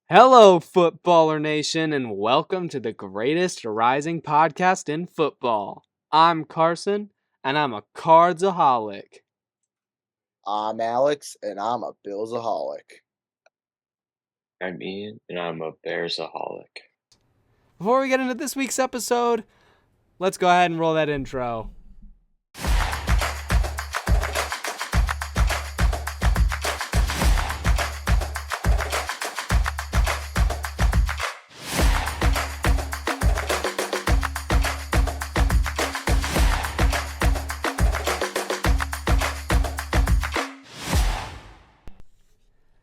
Hello, Footballer Nation, and welcome to the greatest rising podcast in football. I'm Carson, and I'm a Cardsaholic. I'm Alex, and I'm a Billsaholic. I'm Ian, and I'm a Bearsaholic. Before we get into this week's episode, let's go ahead and roll that intro.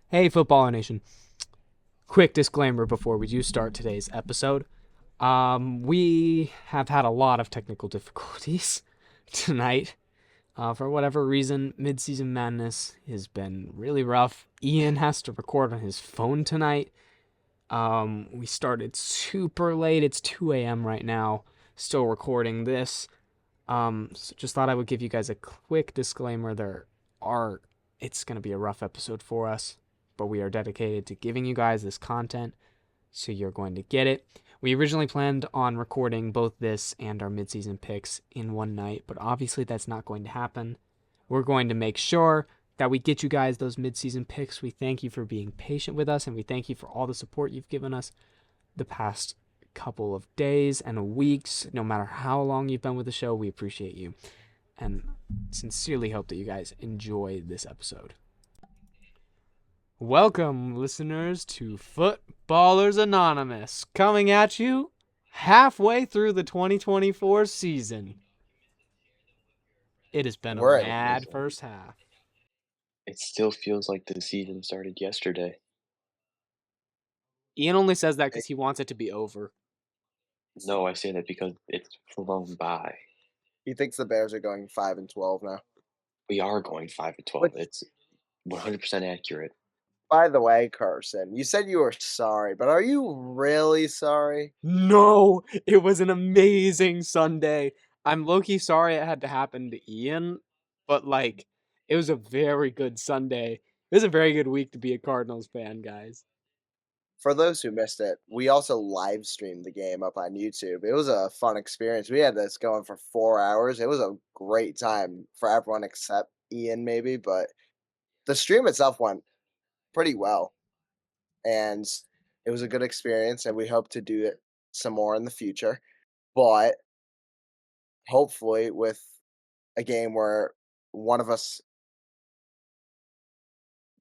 Hey, Footballer Nation. Quick disclaimer before we do start today's episode. We have had a lot of technical difficulties tonight. For whatever reason, Midseason Madness has been really rough. Ian has to record on his phone tonight. We started super late. It's 2 a.m. right now. Still recording this. So just thought I would give you guys a quick disclaimer. It's going to be a rough episode for us, but we are dedicated to giving you guys this content, so you're going to get it. We originally planned on recording both this and our midseason picks in one night, but obviously that's not going to happen. We're going to make sure that we get you guys those midseason picks. We thank you for being patient with us, and we thank you for all the support you've given us the past couple of days and weeks. No matter how long you've been with the show, we appreciate you, and sincerely hope that you guys enjoy this episode. Welcome, listeners, to Footballers Anonymous, coming at you halfway through the 2024 season. It has been a mad first half. It still feels like the season started yesterday. Ian only says that because he wants it to be over. No, I say that because it's flown by. He thinks the Bears are going 5-12 now. We are going 5-12. It's 100% accurate. By the way, Carson, you said you were sorry, but are you really sorry? No, it was an amazing Sunday. I'm low-key sorry it had to happen to Ian, but it was a very good Sunday. It was a very good week to be a Cardinals fan, guys. For those who missed it, we also live streamed the game up on YouTube. It was a fun experience. We had this going for 4 hours. It was a great time for everyone except Ian, maybe, but the stream itself went pretty well. And it was a good experience, and we hope to do it some more in the future. But hopefully with a game where one of us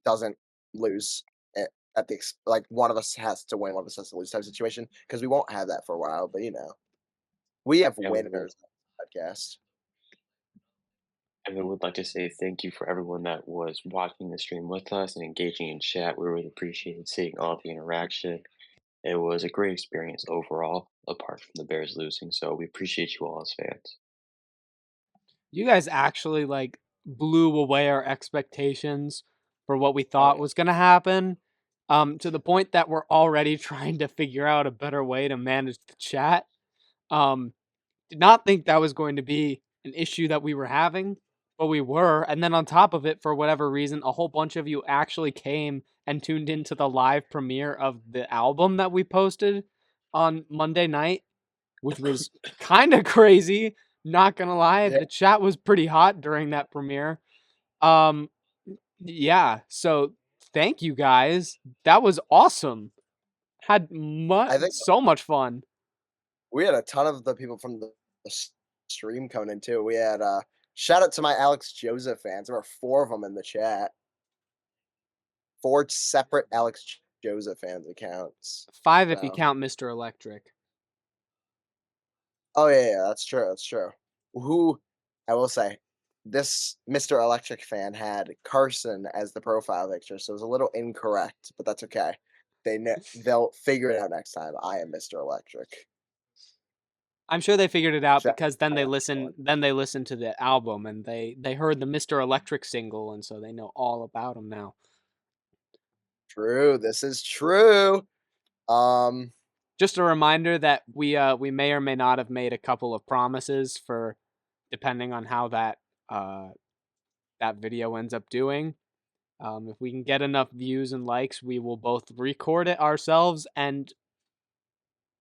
doesn't lose at the one of us has to win, one of us has to lose type situation, because we won't have that for a while. But we have winners on the podcast. And we would like to say thank you for everyone that was watching the stream with us and engaging in chat. We really appreciated seeing all the interaction. It was a great experience overall, apart from the Bears losing. So we appreciate you all as fans. You guys actually blew away our expectations for what we thought was going to happen, to the point that we're already trying to figure out a better way to manage the chat. Did not think that was going to be an issue that we were having, but we were. And then on top of it, for whatever reason, a whole bunch of you actually came and tuned into the live premiere of the album that we posted on Monday night, which was kind of crazy. Not gonna lie, the chat was pretty hot during that premiere. Yeah, so thank you guys. That was awesome. Had so much fun. We had a ton of the people from the stream coming in too. We had shout out to my Alex Joseph fans. There were 4 of them in the chat. 4 separate Alex Joseph fans accounts. 5 if you count Mr. Electric. Oh yeah, that's true. That's true. Who I will say, this Mr. Electric fan had Carson as the profile picture, so it was a little incorrect, but that's okay. They'll figure it out next time. I am Mr. Electric. I'm sure they figured it out because then they listened to the album and they heard the Mr. Electric single, and so they know all about him now. True, this is true. Just a reminder that we may or may not have made a couple of promises for depending on how that video ends up doing. If we can get enough views and likes, we will both record it ourselves and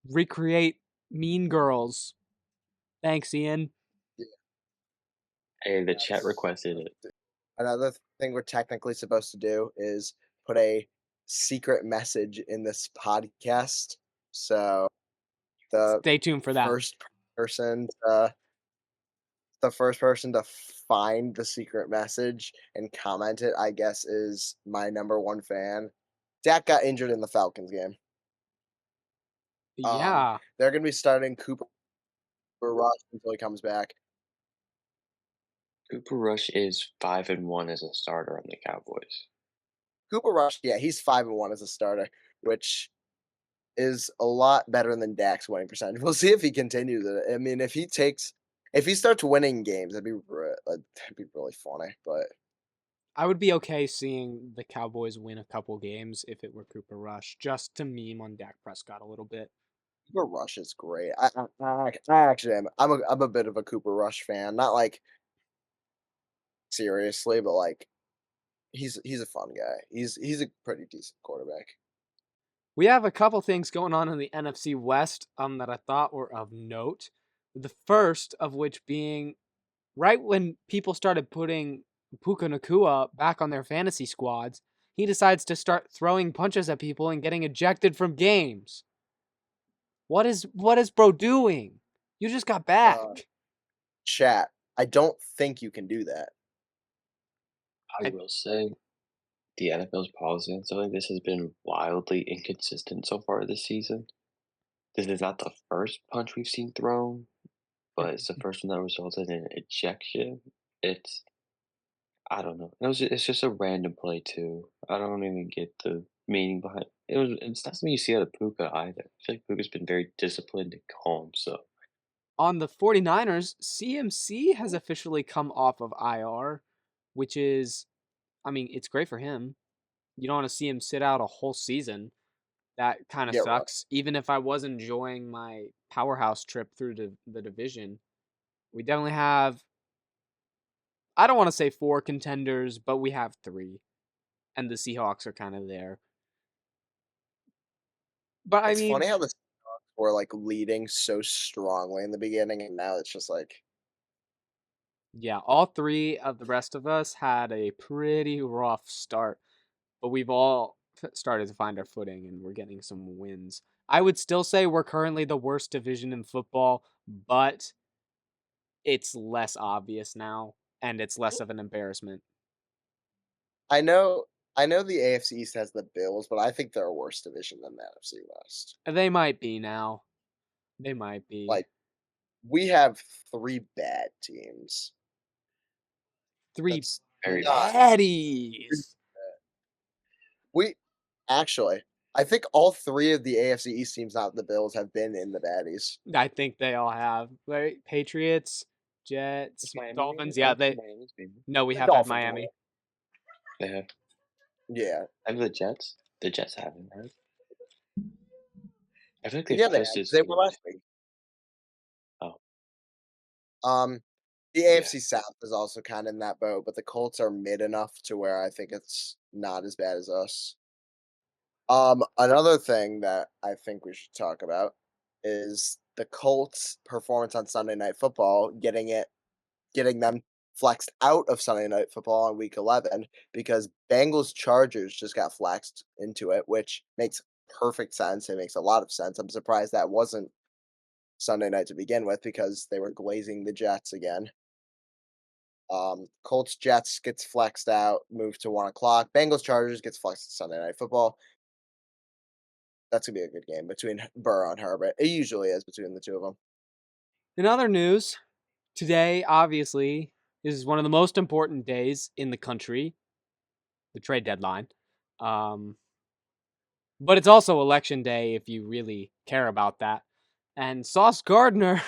recreate Mean Girls. Thanks, Ian. Yeah, Hey, the chat that's requested it. another thing we're technically supposed to do is put a secret message in this podcast. So the Stay tuned for that. first person to find the secret message and comment it, I guess, is my number one fan. Dak got injured in the Falcons game. Yeah. They're gonna be starting Cooper Rush until he comes back. Cooper Rush is 5-1 as a starter on the Cowboys. Cooper Rush, yeah, he's 5-1 as a starter, which is a lot better than Dak's winning percentage. We'll see if he continues it. I mean, if he starts winning games, that'd be really funny. But I would be okay seeing the Cowboys win a couple games if it were Cooper Rush, just to meme on Dak Prescott a little bit. Cooper Rush is great. I actually am. I'm a bit of a Cooper Rush fan. Not like seriously, but like he's a fun guy. He's a pretty decent quarterback. We have a couple things going on in the NFC West that I thought were of note. The first of which being right when people started putting Puka Nakua back on their fantasy squads, he decides to start throwing punches at people and getting ejected from games. What is bro doing? You just got back. Chat. I don't think you can do that. I will say the NFL's policy on something like this has been wildly inconsistent so far this season. This is not the first punch we've seen thrown, but it's the first one that resulted in ejection. It's I don't know. It's just a random play too. I don't even get the meaning behind it. It's not something you see out of Puka either. I feel like Puka's been very disciplined and calm, so On the 49ers, CMC has officially come off of IR, which is, I mean, it's great for him. You don't want to see him sit out a whole season. That kind of Yeah, right. sucks. Even if I was enjoying my powerhouse trip through the division, we definitely have, I don't want to say 4 contenders, but we have 3. And the Seahawks are kind of there. But I It's mean, funny how the Seahawks were like leading so strongly in the beginning, and now it's just like yeah, all 3 of the rest of us had a pretty rough start, but we've all started to find our footing and we're getting some wins. I would still say we're currently the worst division in football, but it's less obvious now and it's less of an embarrassment. I know the AFC East has the Bills, but I think they're a worse division than the NFC West. They might be now. They might be. Like we have 3 bad teams. 3 That's very not baddies. we actually I think all 3 of the AFC East teams, not the Bills, have been in the baddies. I think they all have. Right? Patriots, Jets, Is Miami made Dolphins. it? I Yeah, don't think they. Miami's made it. No, we The have had Dolphins Miami. were. They have. Yeah. And the Jets? The Jets haven't, right? I feel like they've Yeah, just as they were last week. Oh, The yeah. AFC South is also kinda in that boat, but the Colts are mid enough to where I think it's not as bad as us. Another thing that I think we should talk about is the Colts' performance on Sunday Night Football, getting them flexed out of Sunday Night Football on Week 11 because Bengals Chargers just got flexed into it, which makes perfect sense. It makes a lot of sense. I'm surprised that wasn't Sunday night to begin with because they were glazing the Jets again. Colts Jets gets flexed out, moved to 1 o'clock. Bengals Chargers gets flexed to Sunday Night Football. That's gonna be a good game between Burrow and Herbert. It usually is between the two of them. In other news, today obviously is one of the most important days in the country, the trade deadline. But it's also election day if you really care about that. And Sauce Gardner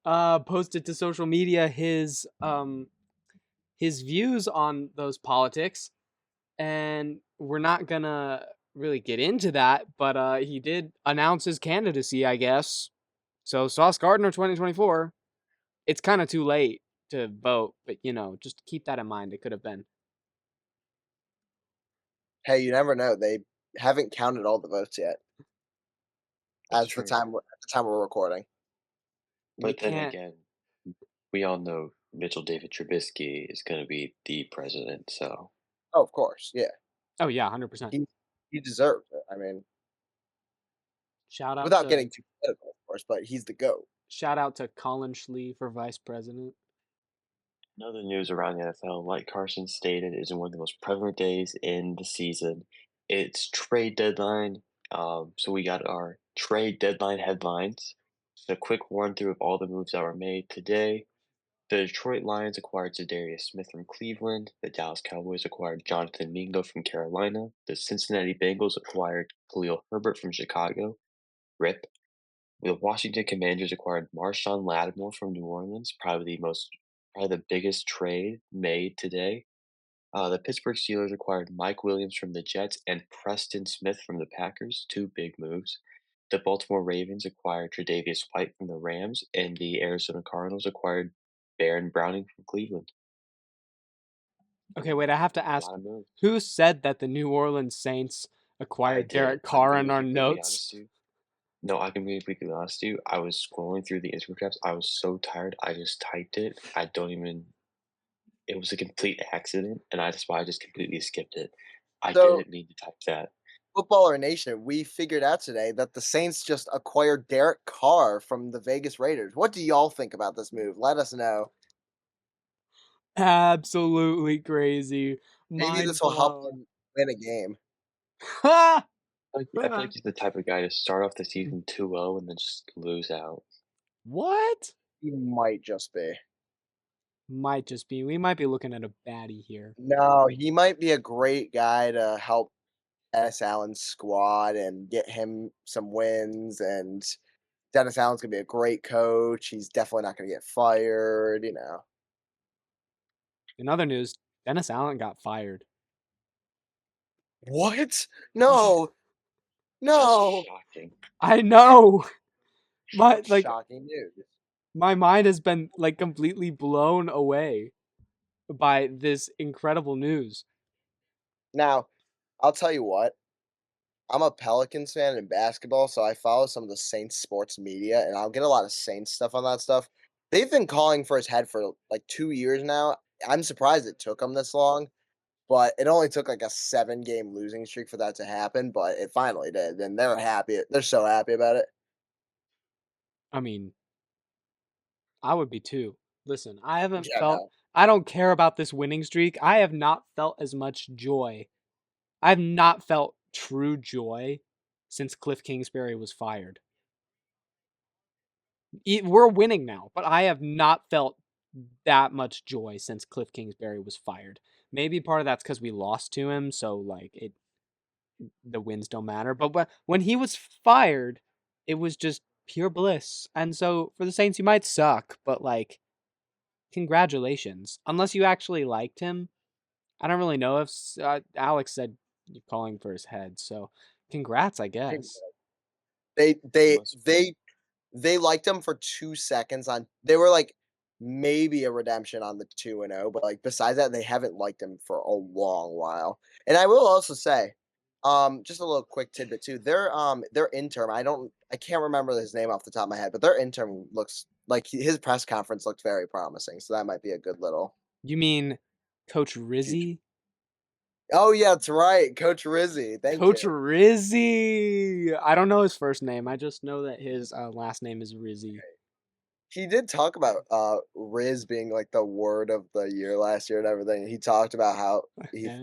posted to social media his views on those politics, and we're not gonna really get into that, but he did announce his candidacy, I guess. So Sauce Gardner 2024. It's kind of too late to vote, but just keep that in mind. It could have been. Hey, you never know. They haven't counted all the votes yet That's as the true. time at the time we're recording. We But then can't. again, we all know Mitchell David Trubisky is going to be the president. So Oh, of course, yeah. Oh yeah, 100%. He deserves it. I mean, Shout out without to getting too political, of course, but he's the GOAT. Colin Schlee for vice president. another news around the NFL, like Carson stated, is one of the most prevalent days in the season. It's trade deadline. So we got our trade deadline headlines. Just a quick run through of all the moves that were made today. The Detroit Lions acquired Zadarius Smith from Cleveland. The Dallas Cowboys acquired Jonathan Mingo from Carolina. The Cincinnati Bengals acquired Khalil Herbert from Chicago. RIP. The Washington Commanders acquired Marshawn Lattimore from New Orleans, probably the biggest trade made today. The Pittsburgh Steelers acquired Mike Williams from the Jets and Preston Smith from the Packers, two big moves. The Baltimore Ravens acquired Tre'Davious White from the Rams, and the Arizona Cardinals acquired Baron Browning from Cleveland. Okay, wait, I have to A ask, lot of moves. who said that the New Orleans Saints I acquired did. Derek I'm Carr gonna in be our completely notes? honest with you. No, I can be completely honest with you. I was scrolling through the Instagram traps. I was so tired. I just typed it. I don't even. It was a complete accident, and that's why I just completely skipped it. I So, didn't mean to type that. Footballer Nation, we figured out today that the Saints just acquired Derek Carr from the Vegas Raiders. What do y'all think about this move? Let us know. Absolutely crazy. Maybe Mind this will help blown. them win a game. Ha! I feel like he's the type of guy to start off the season 2-0 and then just lose out. What? He might just be. Might just be. We might be looking at a baddie here. No, he might be a great guy to help Dennis Allen's squad and get him some wins. And Dennis Allen's gonna be a great coach. He's definitely not gonna get fired. In other news, Dennis Allen got fired. What? No, That's no. shocking. I know. That's Like shocking news. my mind has been like completely blown away by this incredible news. Now, I'll tell you what. I'm a Pelicans fan in basketball, so I follow some of the Saints sports media, and I'll get a lot of Saints stuff on that stuff. They've been calling for his head for like 2 years now. I'm surprised it took them this long, but it only took like a 7 game losing streak for that to happen, but it finally did, and they're happy. They're so happy about it. I mean, I would be too. Listen, Yeah, no. I don't care about this winning streak. I have not felt as much joy. I have not felt true joy since Cliff Kingsbury was fired. We're winning now, but I have not felt that much joy since Cliff Kingsbury was fired. Maybe part of that's because we lost to him, so like the wins don't matter. But when he was fired, it was just pure bliss. And so for the Saints, he might suck, but like, congratulations. Unless you actually liked him, I don't really know if Alex said you're calling for his head. So congrats, I guess. They It they must be. they They liked him for 2 seconds on they were, like, maybe a redemption on the 2-0, but, like, besides that, they haven't liked him for a long while. And I will also say, just a little quick tidbit too, their intern, I can't remember his name off the top of my head, but their intern looks like his press conference looked very promising, so that might be a good little You mean Coach future. Rizzy? Oh, yeah, that's right, Coach Rizzy, thank Coach you. Rizzy. I don't know his first name. I just know that his last name is Rizzy. He did talk about, Riz being, like, the word of the year last year and everything. He talked about how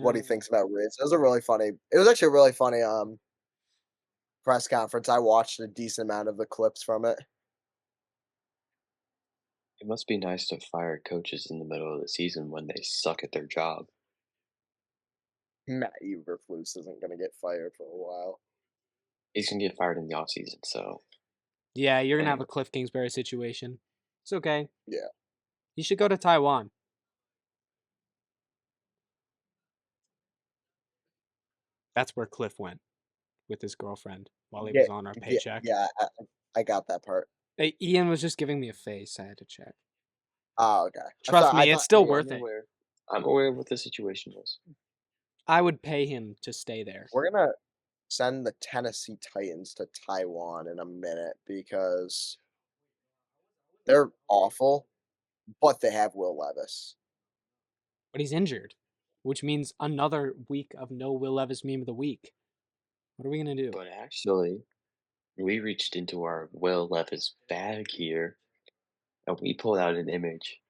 what he Yeah. thinks about Riz. It was actually a really funny, press conference. I watched a decent amount of the clips from it. It must be nice to fire coaches in the middle of the season when they suck at their job. Matt Eberflus isn't gonna get fired for a while. He's gonna get fired in the offseason, so Yeah, you're gonna have a anyway. Cliff Kingsbury situation. It's okay. Yeah. You should go to Taiwan. That's where Cliff went with his girlfriend while he Yeah, was on our yeah, paycheck. yeah, I got that part. Hey, Ian was just giving me a face. I had to check. Oh, okay. Trust I me, it's thought still Yeah, I'm worth it. aware. I'm aware of what the situation was. I would pay him to stay there. We're gonna send the Tennessee Titans to Taiwan in a minute because they're awful, but they have Will Levis. But he's injured, which means another week of no Will Levis meme of the week. What are we gonna do? But actually, we reached into our Will Levis bag here and we pulled out an image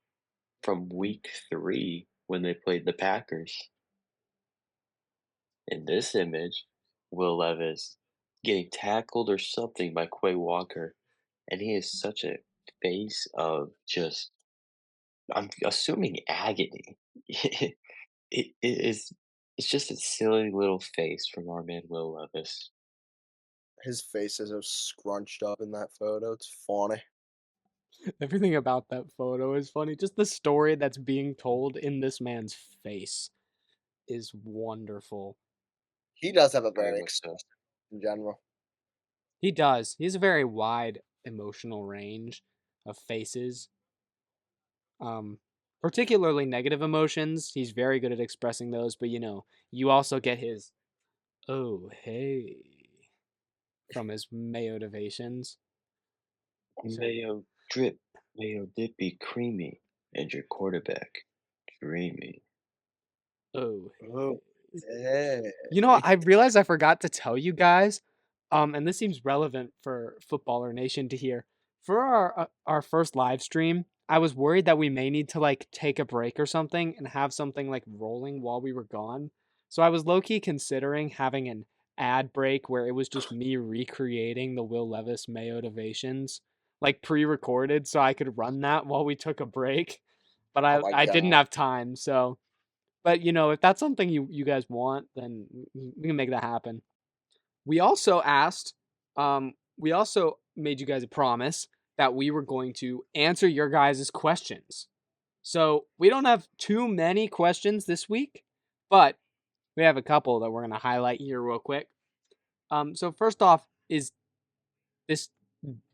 from week 3 when they played the Packers. In this image, Will Levis getting tackled or something by Quay Walker, and he is such a face of just, I'm assuming agony. It is it's just a silly little face from our man Will Levis. His face is so scrunched up in that photo. It's funny. Everything about that photo is funny. Just the story that's being told in this man's face is wonderful. He does have a Very very much so. expressive in general. He does. He has a very wide emotional range of faces. Particularly negative emotions. He's very good at expressing those, but you also get his oh hey from his motivations. So, Mayo drip, mayo dippy creamy, and your quarterback dreamy. oh Oh, hey. hey. I realized I forgot to tell you guys, and this seems relevant for Footballer Nation to hear. For our first live stream, I was worried that we may need to like take a break or something and have something like rolling while we were gone. So I was low key considering having an ad break where it was just me recreating the Will Levis motivations, like pre-recorded, so I could run that while we took a break. But Oh I my I didn't god. have time, so but if that's something you guys want, then we can make that happen. We also asked, we also made you guys a promise that we were going to answer your guys' questions. So we don't have too many questions this week, but we have a couple that we're gonna highlight here real quick. So first off is this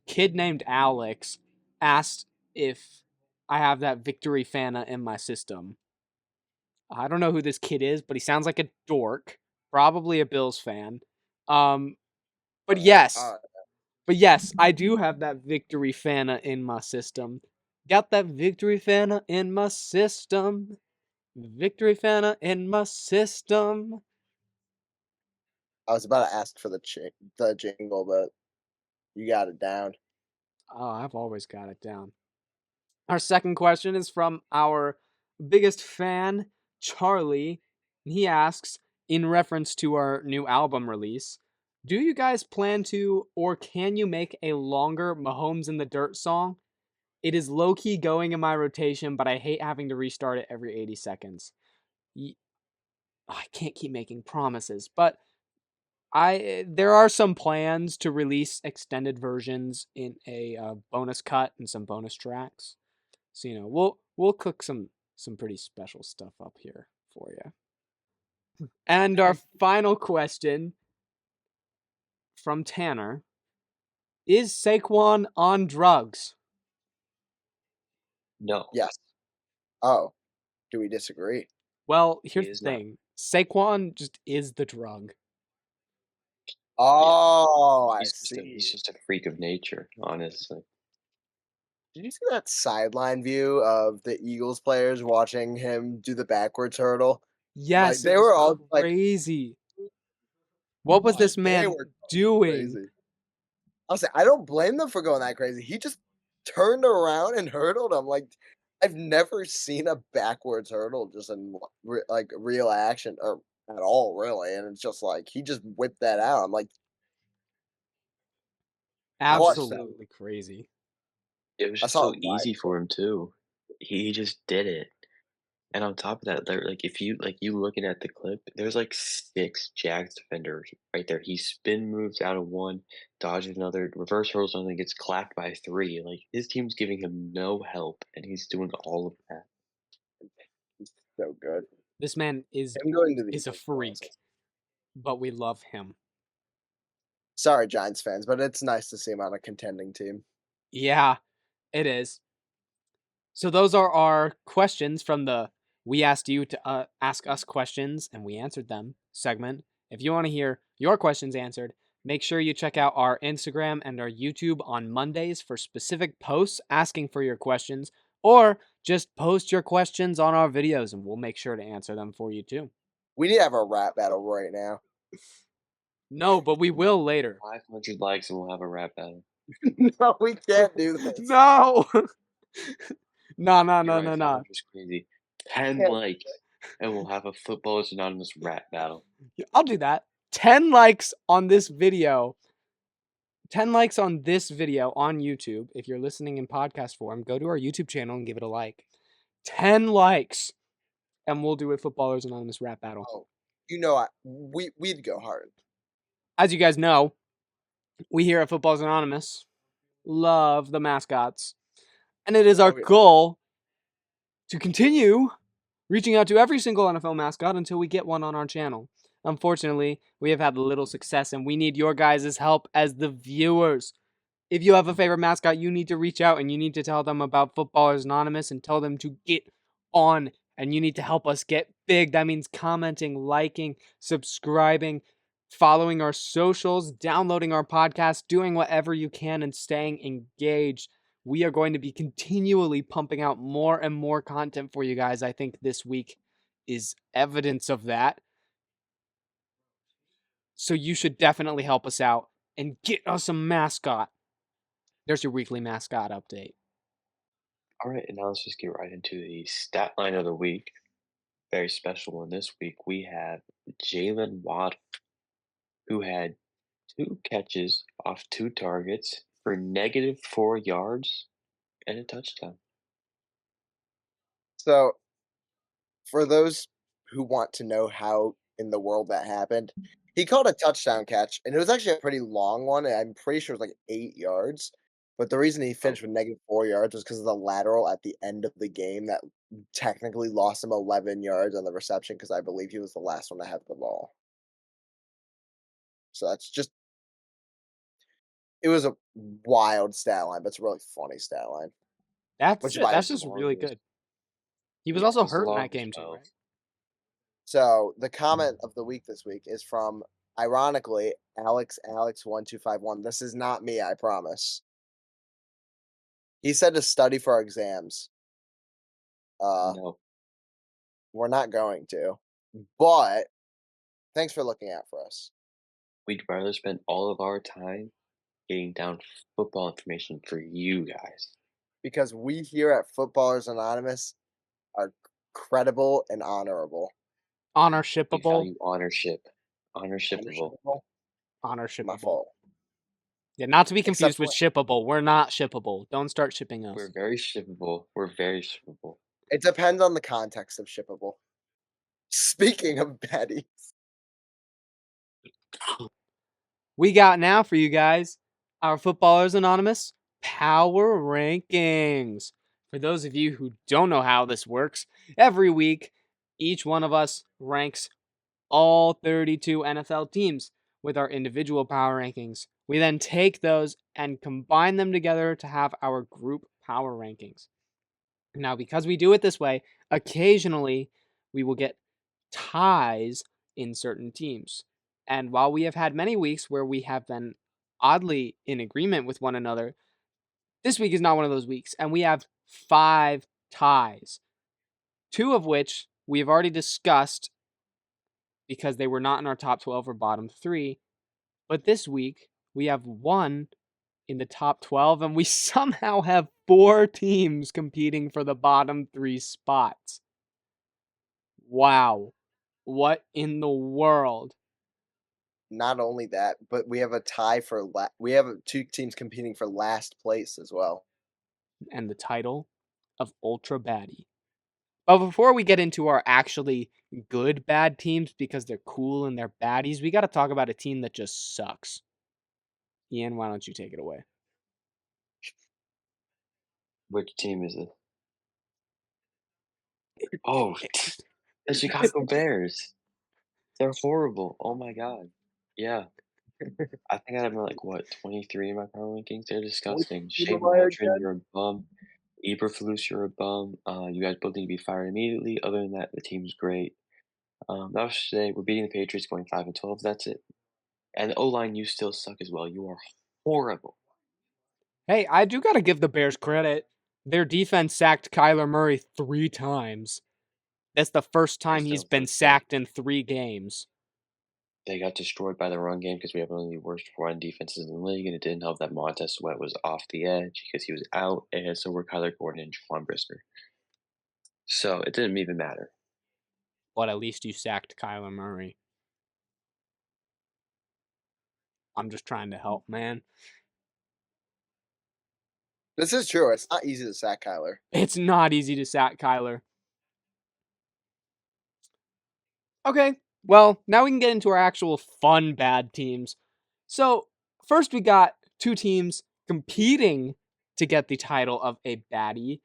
kid named Alex asked if I have that Victory Fana in my system. I don't know who this kid is, but he sounds like a dork. Probably a Bills fan. Um, but yes, Uh, I do have that Victory Fana in my system. Got that Victory Fana in my system. Victory Fana in my system. I was about to ask for the jingle, but you got it down. Oh, I've always got it down. Our second question is from our biggest fan, Charlie. He asks, in reference to our new album release, do you guys plan to or can you make a longer Mahomes in the Dirt song? It is low key going in my rotation, but I hate having to restart it every 80 seconds. I can't keep making promises, but there are some plans to release extended versions in a bonus cut and some bonus tracks. So we'll cook some pretty special stuff up here for you. And our final question from Tanner is Saquon on drugs? No, Yes. Oh, do we disagree? Well, he here's the is not. thing. Saquon just is the drug. Yeah, Oh, I he's see. just a freak of nature, honestly. Did you see that sideline view of the Eagles players watching him do the backwards hurdle? Like Yes, it they was were all like, crazy. What was this they man were doing? crazy. I'll say I don't blame them for going that crazy. He just turned around and hurdled him. Like I've never seen a backwards hurdle just in like real action or at all, really. And it's just like he just whipped that out. I'm like, I watched that. Absolutely crazy. It was I just saw so it live. easy for him too. He just did it. And on top of that, there like if you like you looking at the clip, there's like 6 Jags defenders right there. He spin moves out of one, dodges another, reverse hurdles and then gets clapped by 3. Like his team's giving him no help, and he's doing all of that. He's so good. This man Him going to the is a Eagles is awesome. freak, but we love him. Sorry, Giants fans, but it's nice to see him on a contending team. Yeah, it is. So those are our questions from the we asked you to ask us questions and we answered them segment. If you want to hear your questions answered, make sure you check out our Instagram and our YouTube on Mondays for specific posts asking for your questions, or just post your questions on our videos and we'll make sure to answer them for you too. We need to have a rap battle right now. No, but we will later. 500 likes and we'll have a rap battle. No, we can't do this. No. No. You're right, 500's crazy. 10 Can't- likes and we'll have a Footballers Anonymous rap battle. I'll do that. 10 likes on this video. 10 likes on this video on YouTube. If you're listening in podcast form, go to our YouTube channel and give it a like. 10 likes, and we'll do a Footballers Anonymous rap battle. Oh, you know, we'd go hard. As you guys know, we here at Footballers Anonymous love the mascots. And it is our Oh, yeah. goal to continue reaching out to every single NFL mascot until we get one on our channel. Unfortunately, we have had little success, and we need your guys' help as the viewers. If you have a favorite mascot, you need to reach out and you need to tell them about Footballers Anonymous and tell them to get on. And you need to help us get big. That means commenting, liking, subscribing, following our socials, downloading our podcast, doing whatever you can, and staying engaged. We are going to be continually pumping out more and more content for you guys. I think this week is evidence of that. So you should definitely help us out and get us a mascot. There's your weekly mascot update. All right, and now let's just get right into the stat line of the week. Very special one this week. We have Jalen Waddle, who had 2 catches off 2 targets for -4 yards and a touchdown. So, for those who want to know how in the world that happened, he caught a touchdown catch, and it was actually a pretty long one, and I'm pretty sure it was like 8 yards. But the reason he finished with -4 yards was because of the lateral at the end of the game that technically lost him 11 yards on the reception, because I believe he was the last one to have the ball. So that's just it was a wild stat line, but it's a really funny stat line. That's Which ju- is why that's it's just really longest. good. He was Yeah, also it's the hurt in that longest game too, of. right? So the comment of the week this week is from, ironically, Alex1251. This is not me, I promise. He said to study for our exams. No. We're not going to, but thanks for looking out for us. We'd rather spend all of our time getting down football information for you guys. Because we here at Footballers Anonymous are credible and honorable. Honor We shippable. value ownership. Ownershipable. Honor My shippable. fault. Yeah, not to be confused Except with shippable. We're not shippable. Don't start shipping us. We're very shippable. We're very shippable. It depends on the context of shippable. Speaking of Betty, We got now for you guys our Footballers Anonymous Power Rankings. For those of you who don't know how this works, every week, each one of us ranks all 32 NFL teams with our individual power rankings. We then take those and combine them together to have our group power rankings. Now, because we do it this way, occasionally we will get ties in certain teams. And while we have had many weeks where we have been oddly in agreement with one another, this week is not one of those weeks. And we have 5 ties, 2 of which we have already discussed because they were not in our top 12 or bottom 3. But this week, we have 1 in the top 12, and we somehow have 4 teams competing for the bottom 3 spots. Wow. What in the world? not only that, but we have a tie for we have 2 teams competing for last place as well. And the title of Ultra Baddie. But before we get into our actually good bad teams because they're cool and they're baddies, we got to talk about a team that just sucks. Ian, why don't you take it away? Which team is it? Oh, the Chicago Bears. They're horrible. Oh my god. Yeah. I think I have like what 23 in my power rankings. They're disgusting. Shane Waldron, you're a bum. Eberflus, you're a bum. You guys both need to be fired immediately. Other than that, the team's great. That was today. We're beating the Patriots, going 5-12. That's it. And the O line, you still suck as well. You are horrible. Hey, I do gotta give the Bears credit. Their defense sacked Kyler Murray 3 times. That's the first They time he's still been sacked in 3 games. they got destroyed by the run game because we have one of the worst run defenses in the league, and it didn't help that Montez Sweat was off the edge because he was out, and so were Kyler Gordon and Jaquan Brisker. So it didn't even matter. But at least you sacked Kyler Murray. I'm just trying to help, man. This is true. It's not easy to sack Kyler. It's not easy to sack Kyler. Okay, well, now we can get into our actual fun bad teams. So, first we got 2 teams competing to get the title of a baddie.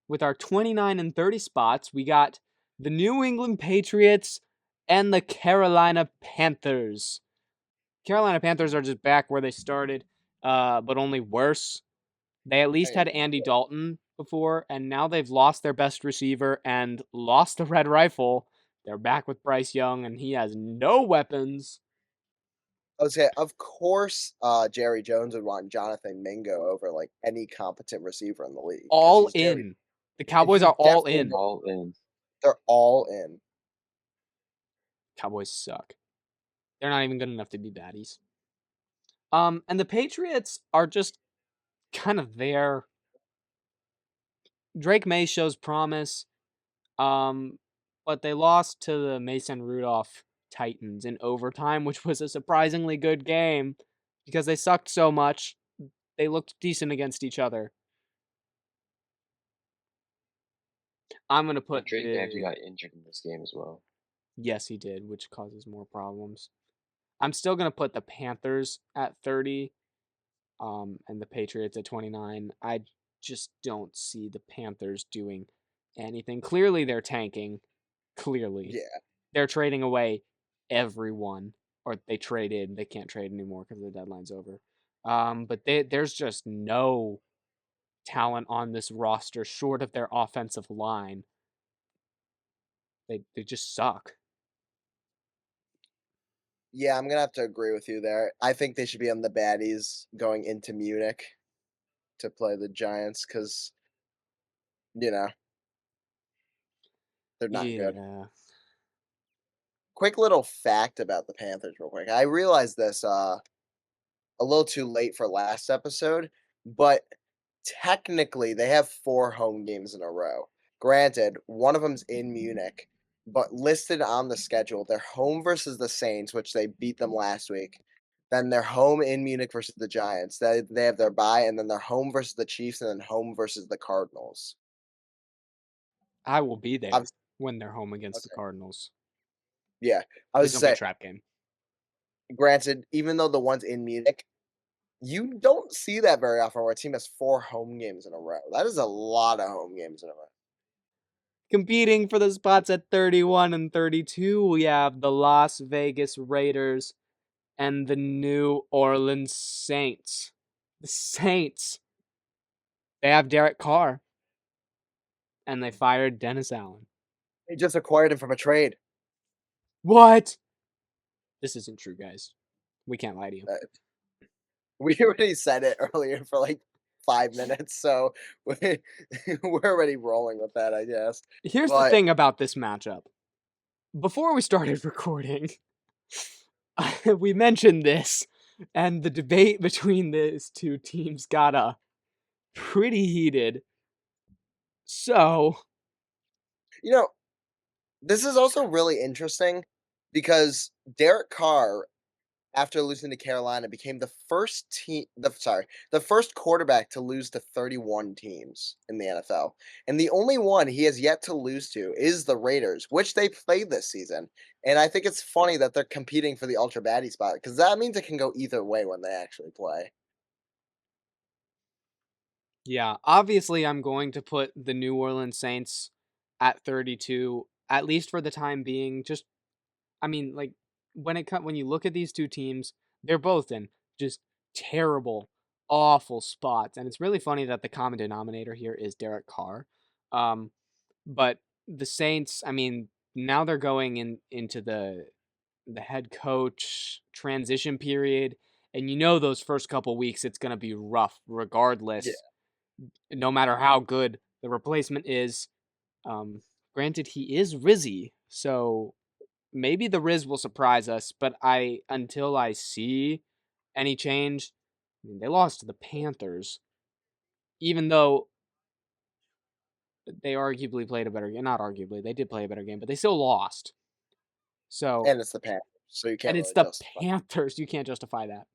With our 29 and 30 spots, we got the New England Patriots and the Carolina Panthers. Carolina Panthers are just back where they started, but only worse. They at least had Andy Dalton before, and now they've lost their best receiver and lost the red rifle. They're back with Bryce Young, and he has no weapons. I would say, of course, Jerry Jones would want Jonathan Mingo over like any competent receiver in the league. 'Cause All he's Jerry, in. The and Cowboys he are all definitely in. will. All in. They're all in. Cowboys suck. They're not even good enough to be baddies. And the Patriots are just kind of there. Drake May shows promise. But they lost to the Mason Rudolph Titans in overtime, which was a surprisingly good game because they sucked so much. They looked decent against each other. I'm gonna put Drake May actually got injured in this game as well. Yes, he did, which causes more problems. I'm still gonna put the Panthers at 30, and the Patriots at 29. I just don't see the Panthers doing anything. Clearly, they're tanking. Clearly, Yeah. they're trading away everyone, or they traded. They can't trade anymore because the deadline's over. But there's just no talent on this roster short of their offensive line. They just suck. Yeah, I'm gonna have to agree with you there. I think they should be on the baddies going into Munich to play the Giants because you know they're not good. Yeah. Quick little fact about the Panthers, real quick. I realized this a little too late for last episode, but technically they have 4 home games in a row. Granted, one of them's in Munich, but listed on the schedule, they're home versus the Saints, which they beat them last week. Then they're home in Munich versus the Giants. They have their bye, and then they're home versus the Chiefs, and then home versus the Cardinals. I will be there I've, when they're home against the okay, Cardinals. yeah, I Please was don't be a say, trap game. granted, even though the one's in Munich, you don't see that very often where a team has 4 home games in a row. That is a lot of home games in a row. Competing for the spots at 31 and 32, we have the Las Vegas Raiders and the New Orleans Saints. The Saints. They have Derek Carr, and they fired Dennis Allen. They just acquired him from a trade. What? This isn't true, guys. We can't lie to you. We already said it earlier for like 5 minutes, so we're already rolling with that, I guess. Here's the But thing about this matchup. Before we started recording, we mentioned this, and the debate between these 2 teams got pretty heated. So, you know, this is also really interesting because Derek Carr, after losing to Carolina, became the first quarterback to lose to 31 teams in the NFL. And the only one he has yet to lose to is the Raiders, which they played this season. And I think it's funny that they're competing for the ultra baddie spot because that means it can go either way when they actually play. yeah, obviously I'm going to put the New Orleans Saints at 32, at least for the time being. Just, I mean, like when you look at these 2 teams, they're both in just terrible awful spots. And it's really funny that the common denominator here is Derek Carr. But the Saints, I mean, now they're going into the head coach transition period, and those first couple weeks it's going to be rough Yeah. regardless, no matter how good the replacement is. Um, Granted, he is Rizzy, so maybe the Riz will surprise us, but until I see any change, I mean, they lost to the Panthers, even though they arguably played a better game. Not arguably, they did play a better game, but they still lost. So, And it's the Panthers, so you and can't it's really the justify. Panthers. You can't justify that.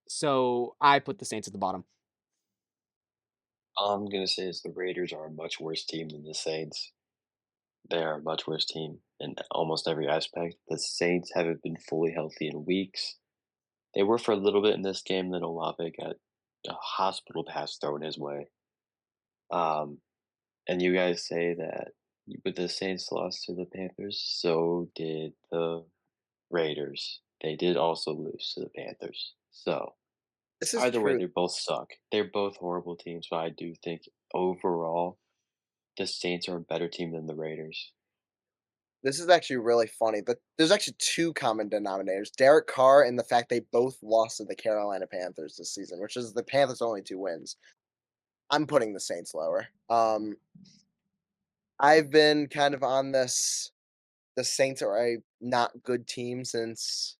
So I put the Saints at the bottom. I'm gonna say is the Raiders are a much worse team than the Saints. They are a much worse team in almost every aspect. The Saints haven't been fully healthy in weeks. They were for a little bit in this game, then Olave got a hospital pass thrown his way. Um, and you guys say that with the Saints lost to the Panthers, so did the Raiders. They did also lose to the Panthers. So This is either way, true. they both suck. They're both horrible teams, but I do think overall the Saints are a better team than the Raiders. This is actually really funny, but there's actually 2 common denominators, Derek Carr and the fact they both lost to the Carolina Panthers this season, which is the Panthers' only 2 wins. I'm putting the Saints lower. I've been kind of on this the Saints are a not good team since,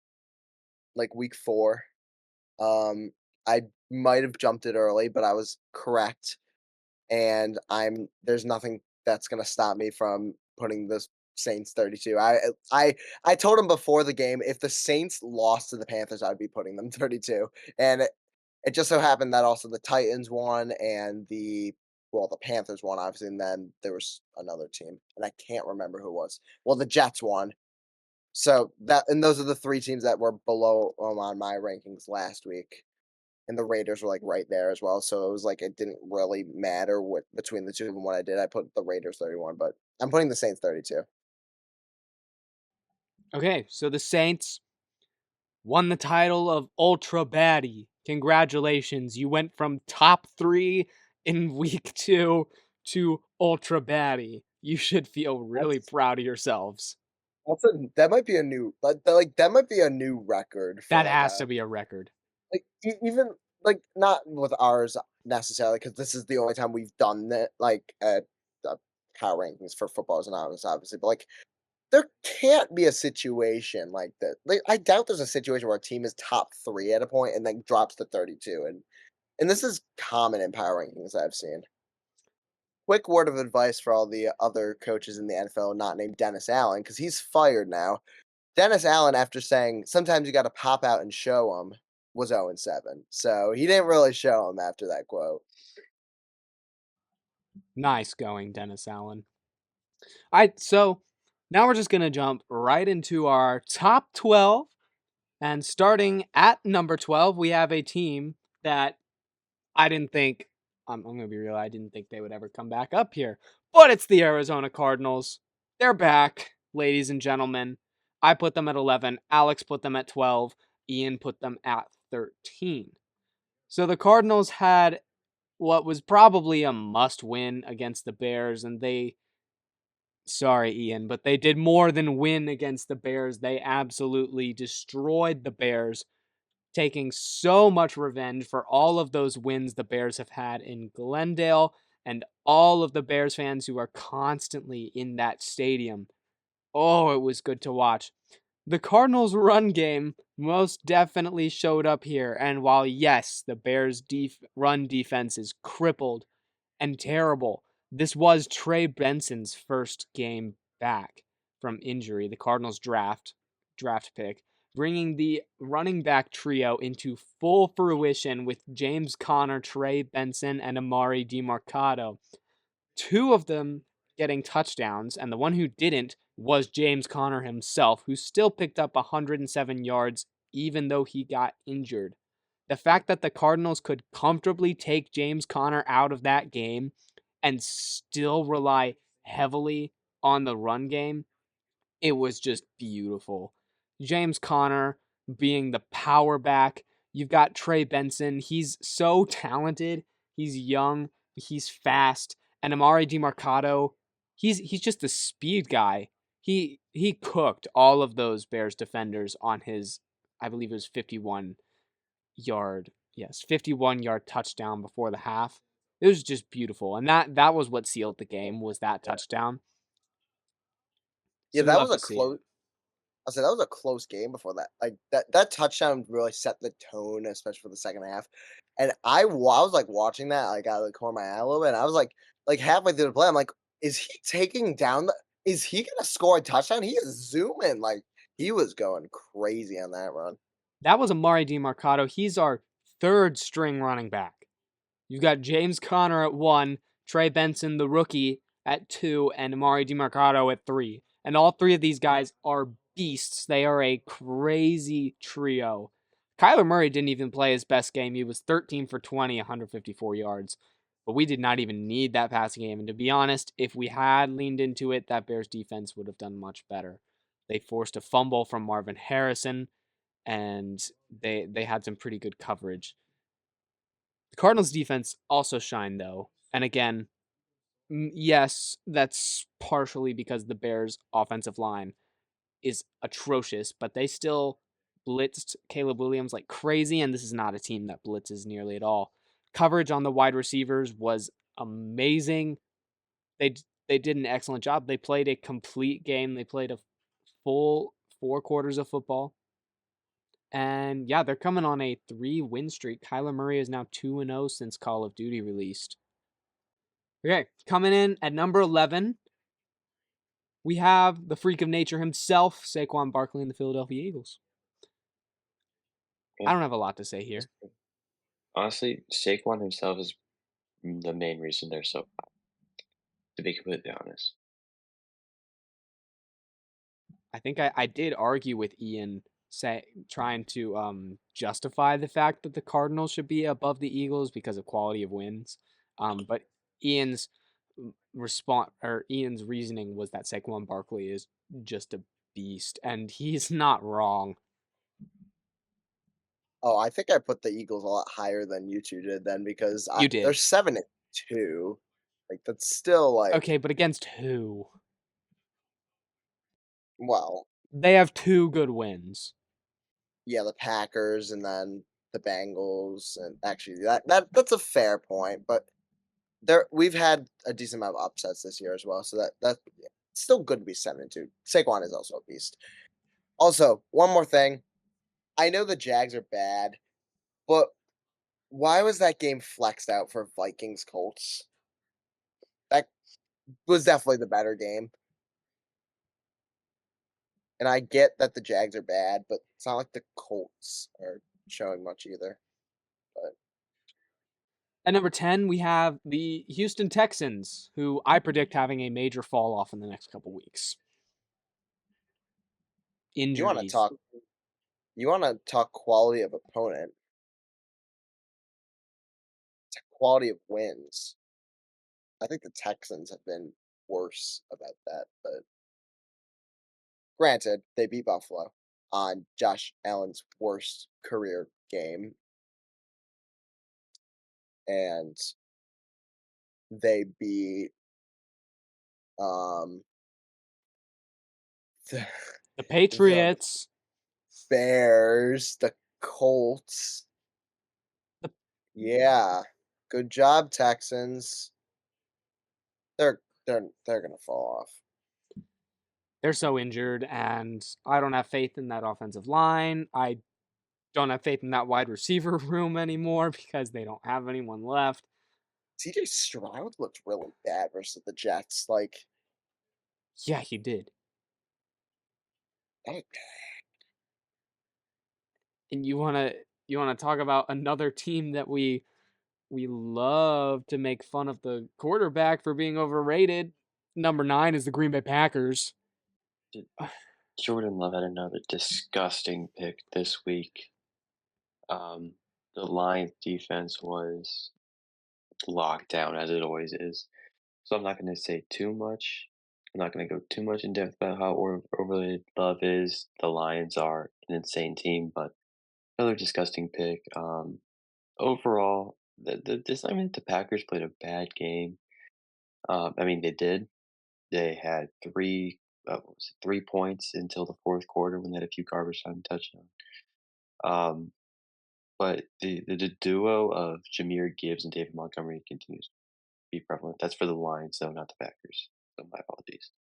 like, week 4. Um, I might have jumped it early, but I was correct, and there's nothing that's gonna stop me from putting the Saints 32. I told him before the game, if the Saints lost to the Panthers, I'd be putting them 32, and it just so happened that also the Titans won and the Panthers won, obviously, and then there was another team, and I can't remember who it was. Well, the Jets won. So those are the 3 teams that were below on my rankings last week, and the Raiders were, like, right there as well, so it was like it didn't really matter what between the 2 of them what I did. I put the Raiders 31, but I'm putting the Saints 32. Okay, so the Saints won the title of Ultra Baddie. Congratulations. You went from top 3 in week 2 to Ultra Baddie. You should feel really That's proud of yourselves. that might be a new that might be a new record for, That like, has a to be a record. like, even like, not with ours necessarily, because this is the only time we've done that, like, at the power rankings for footballs and ours, obviously, but, like, there can't be a situation like that. Like, I doubt there's a situation where a team is top 3 at a point and then drops to 32, and this is common in power rankings I've seen. Quick word of advice for all the other coaches in the NFL not named Dennis Allen, because he's fired now. Dennis Allen, after saying, "Sometimes you gotta pop out and show 'em," was 0-7. So, he didn't really show 'em after that quote. Nice going, Dennis Allen. So now we're just going to jump right into our top 12. And starting at number 12, we have a team that I didn't think, I'm going to be real, I didn't think they would ever come back up here. But it's the Arizona Cardinals. They're back, ladies and gentlemen. I put them at 11. Alex put them at 12. Ian put them at 13. So the Cardinals had what was probably a must win against the Bears, and sorry, Ian, but they did more than win against the Bears. They absolutely destroyed the Bears, taking so much revenge for all of those wins the Bears have had in Glendale and all of the Bears fans who are constantly in that stadium. Oh, it was good to watch. The Cardinals' run game most definitely showed up here, and while yes, the Bears' run defense is crippled and terrible, this was Trey Benson's first game back from injury, the Cardinals draft pick, bringing the running back trio into full fruition with James Conner, Trey Benson, and Amari DiMarcado. 2 of them getting touchdowns, and the one who didn't was James Conner himself, who still picked up 107 yards even though he got injured. The fact that the Cardinals could comfortably take James Conner out of that game and still rely heavily on the run game, it was just beautiful. James Conner being the power back, You've got Trey Benson. He's so talented. He's young. He's fast. And Amari DiMercato, he's just a speed guy. He cooked all of those Bears defenders on his, I believe it was 51-yard touchdown before the half. It was just beautiful. And that was what sealed the game, was that touchdown. Yeah, So we that love was a to see it. close. I said that was a close game before that. Like that touchdown really set the tone, especially for the second half. And I was like watching that, like out of the corner of my eye a little bit, and I was like halfway through the play, I'm like, is he taking down the? Is he gonna score a touchdown? He is zooming, like he was going crazy on that run. That was Amari DiMercato. He's our third string running back. You've got James Conner at 1, Trey Benson, the rookie, at 2, and Amari DiMercato at 3. And all three of these guys are beasts. They are a crazy trio. Kyler Murray didn't even play his best game. He was 13 for 20, 154 yards. But we did not even need that passing game. And to be honest, if we had leaned into it, that Bears defense would have done much better. They forced a fumble from Marvin Harrison, and they had some pretty good coverage. The Cardinals defense also shined though. And again, yes, that's partially because the Bears offensive line is atrocious, but they still blitzed Caleb Williams like crazy, and this is not a team that blitzes nearly at all. Coverage on the wide receivers was amazing. They did an excellent job. They played a complete game. They played a full 4 quarters of football. And yeah, they're coming on a 3-win streak. Kyler Murray is now 2-0 since Call of Duty released. Okay, coming in at number 11, we have the freak of nature himself, Saquon Barkley and the Philadelphia Eagles. Yeah. I don't have a lot to say here. Honestly, Saquon himself is the main reason they're so high, to be completely honest. I think I did argue with Ian trying to justify the fact that the Cardinals should be above the Eagles because of quality of wins. But Ian's Ian's reasoning was that Saquon Barkley is just a beast, and he's not wrong. Oh, I think I put the Eagles a lot higher than you two did then because You they're did. 7-2. Like that's still like Okay, but against who? well, They have 2 good wins. yeah, the Packers and then the Bengals, and actually that's a fair point, but we've had a decent amount of upsets this year as well, so that's still good to be 7-2. Saquon is also a beast. Also, one more thing. I know the Jags are bad, but why was that game flexed out for Vikings Colts? That was definitely the better game. And I get that the Jags are bad, but it's not like the Colts are showing much either. But At number 10, we have the Houston Texans, who I predict having a major fall off in the next couple weeks. you want to Injuries. talk quality of opponent, quality of wins. I think the Texans have been worse about that, but granted, they beat Buffalo on Josh Allen's worst career game, and they beat um the, The the Patriots. Bears, the Colts. The- Yeah, good job, Texans. They're gonna fall off. They're so injured, and I don't have faith in that offensive line. I don't have faith in that wide receiver room anymore because they don't have anyone left. CJ Stroud looked really bad versus the Jets. Like Yeah, he did. that And you wanna talk about another team that we love to make fun of the quarterback for being overrated. Number 9 is the Green Bay Packers. Jordan Love had another disgusting pick this week. The Lions defense was locked down as it always is. So I'm not going to say too much. I'm not going to go too much in depth about how overrated Love is. The Lions are an insane team, but another disgusting pick. Overall, I mean, the Packers played a bad game. I mean, they did. They had what was it, 3 points until the fourth quarter when they had a few garbage time touchdowns. Um, but the duo of Jameer Gibbs and David Montgomery continues to be prevalent. That's for the Lions, though, not the Packers. So my apologies.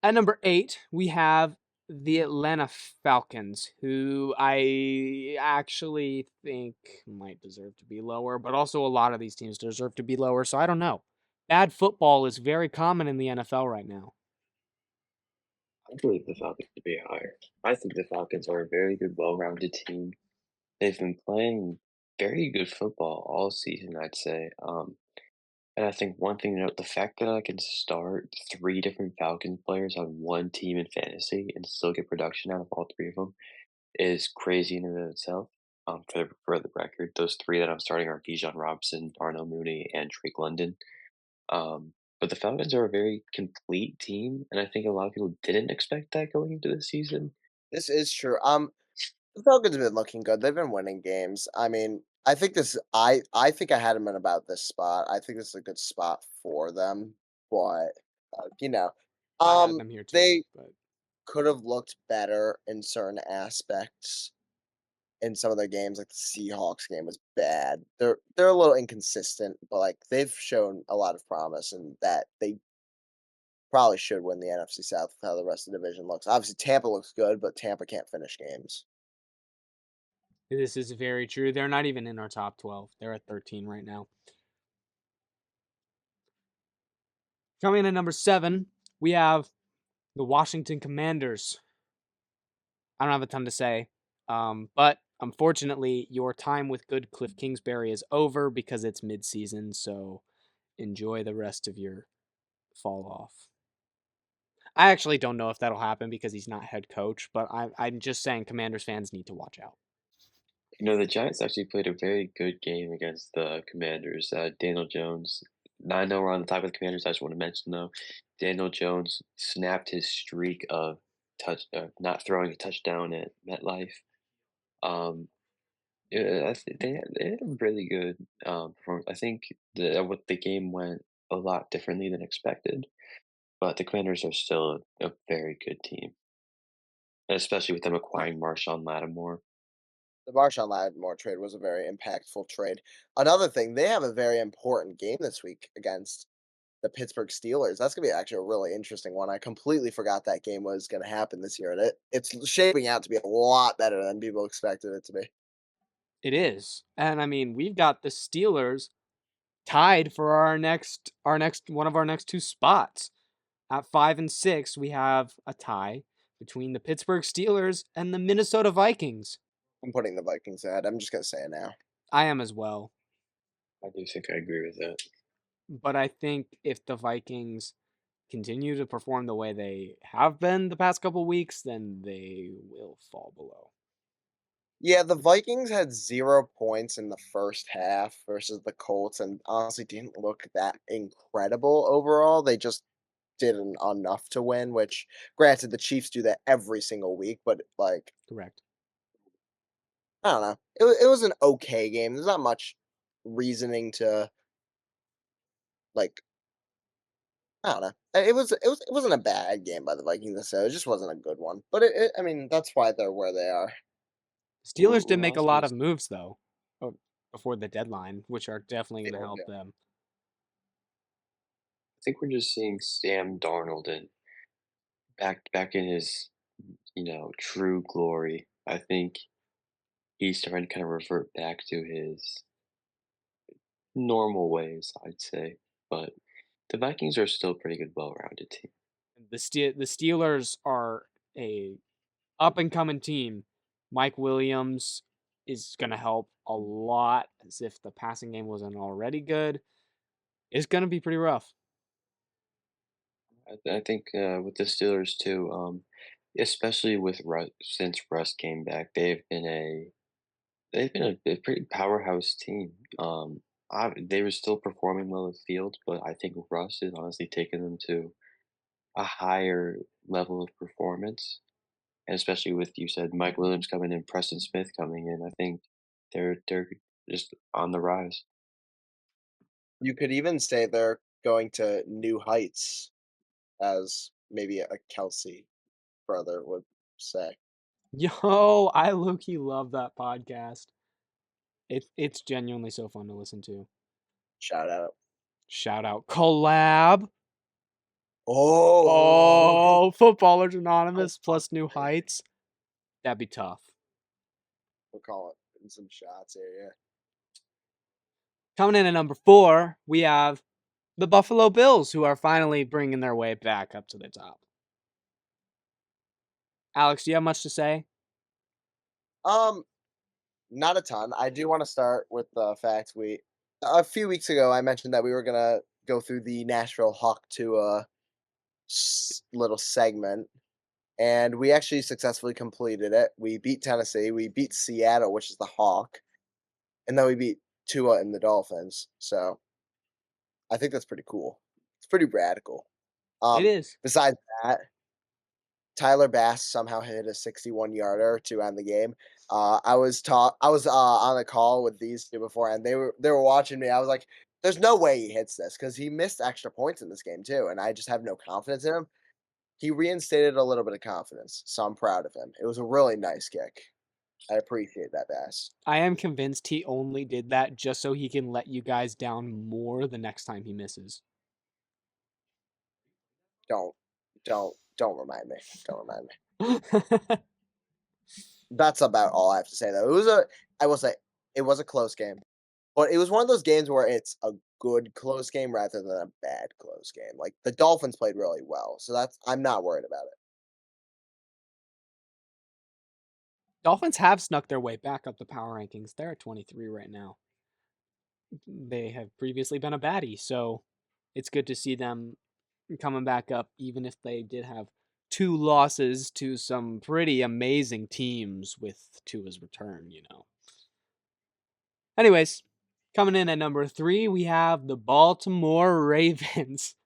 At number 8, we have the Atlanta Falcons, who I actually think might deserve to be lower, but also a lot of these teams deserve to be lower, so I don't know. Bad football is very common in the NFL right now. I believe the Falcons to be higher. I think the Falcons are a very good, well-rounded team. They've been playing very good football all season, I'd say. And I think one thing to note, the fact that I can start three different Falcons players on one team in fantasy and still get production out of all three of them is crazy in and of itself. For the record, those three that I'm starting are Bijan Robinson, Darnell Mooney, and Drake London. But the Falcons are a very complete team, and I think a lot of people didn't expect that going into the season. This is true. The Falcons have been looking good. They've been winning games. I mean, I think this. I think I had them in about this spot. I think this is a good spot for them, but you know, I had um, them here too, they but could have looked better in certain aspects in some of their games. Like the Seahawks game was bad. They're a little inconsistent, but like they've shown a lot of promise, and that they probably should win the NFC South with how the rest of the division looks. Obviously, Tampa looks good, but Tampa can't finish games. this is very true. They're not even in our top 12. They're at 13 right now. Coming in at number 7, we have the Washington Commanders. I don't have a ton to say, but unfortunately, your time with good Cliff Kingsbury is over because it's mid-season, so enjoy the rest of your fall off. I actually don't know if that'll happen because he's not head coach, but I'm just saying Commanders fans need to watch out. The Giants actually played a very good game against the Commanders. Daniel Jones, I know we're on the top of the Commanders. I just want to mention though, Daniel Jones snapped his streak of not throwing a touchdown at MetLife. Um, yeah, they had a really good performance. I think the game went a lot differently than expected, but the Commanders are still a very good team, especially with them acquiring Marshawn Lattimore. The Marshawn Lattimore trade was a very impactful trade. Another thing, they have a very important game this week against the Pittsburgh Steelers. That's gonna be actually a really interesting one. I completely forgot that game was gonna happen this year, and it's shaping out to be a lot better than people expected it to be. It is, and I mean we've got the Steelers tied for our next one of our next two spots. At 5 and 6, we have a tie between the Pittsburgh Steelers and the Minnesota Vikings. I'm putting the Vikings ahead. I'm just gonna say it now. I am as well, I do think I agree with that. but I think if the Vikings continue to perform the way they have been the past couple weeks, then they will fall below. Yeah, the Vikings had 0 points in the first half versus the Colts, and honestly didn't look that incredible overall. They just didn't enough to win, which granted the Chiefs do that every single week, but like Correct. I don't know. It was an okay game. There's not much reasoning to like I don't know. It wasn't a bad game by the Vikings necessarily. It just wasn't a good one. But I mean that's why they're where they are. Steelers did We're make a also lot of just moves though, before the deadline, which are definitely You going to know, help yeah. them. I think we're just seeing Sam Darnold and back in his true glory. I think he's starting to kind of revert back to his normal ways, I'd say. But the Vikings are still a pretty good, well-rounded team. The Steelers are a up and coming team. Mike Williams is going to help a lot, as if the passing game wasn't already good. It's going to be pretty rough. I think with the Steelers too, especially with since Russ came back, they've been a pretty powerhouse team. They were still performing well in the field, but I think Russ has honestly taken them to a higher level of performance. and especially with you said Mike Williams coming in, Preston Smith coming in, I think they're just on the rise. You could even say they're going to new heights, as maybe a Kelsey brother would say. Yo, I low-key love that podcast. It's genuinely so fun to listen to. Shout out. Shout out collab. Oh, Oh, Footballers good Anonymous call. plus New Heights. That'd be tough. We'll call it in some shots here. Yeah. Coming in at number 4, we have the Buffalo Bills, who are finally bringing their way back up to the top. Alex, do you have much to say? Not a ton. I do want to start with the fact a few weeks ago I mentioned that we were gonna go through the Nashville Hawk to little segment, and we actually successfully completed it. We beat Tennessee, we beat Seattle, which is the Hawk, and then we beat Tua and the Dolphins. So I think that's pretty cool. It's pretty radical. It is. Besides that, Tyler Bass somehow hit a 61-yarder to end the game. I was on a call with these two before, and they were watching me. I was like, "There's no way he hits this because he missed extra points in this game too, and I just have no confidence in him." He reinstated a little bit of confidence, so I'm proud of him. It was a really nice kick. I appreciate that, Bass. I am convinced he only did that just so he can let you guys down more the next time he misses. Don't don't remind me. Don't remind me. That's about all I have to say though. I will say it was a close game. But it was one of those games where it's a good close game rather than a bad close game. Like the Dolphins played really well, so I'm not worried about it. Dolphins have snuck their way back up the power rankings. They're at 23 right now. They have previously been a baddie, so it's good to see them coming back up, even if they did have 2 losses to some pretty amazing teams with Tua's return. Anyways, coming in at number 3, we have the Baltimore Ravens,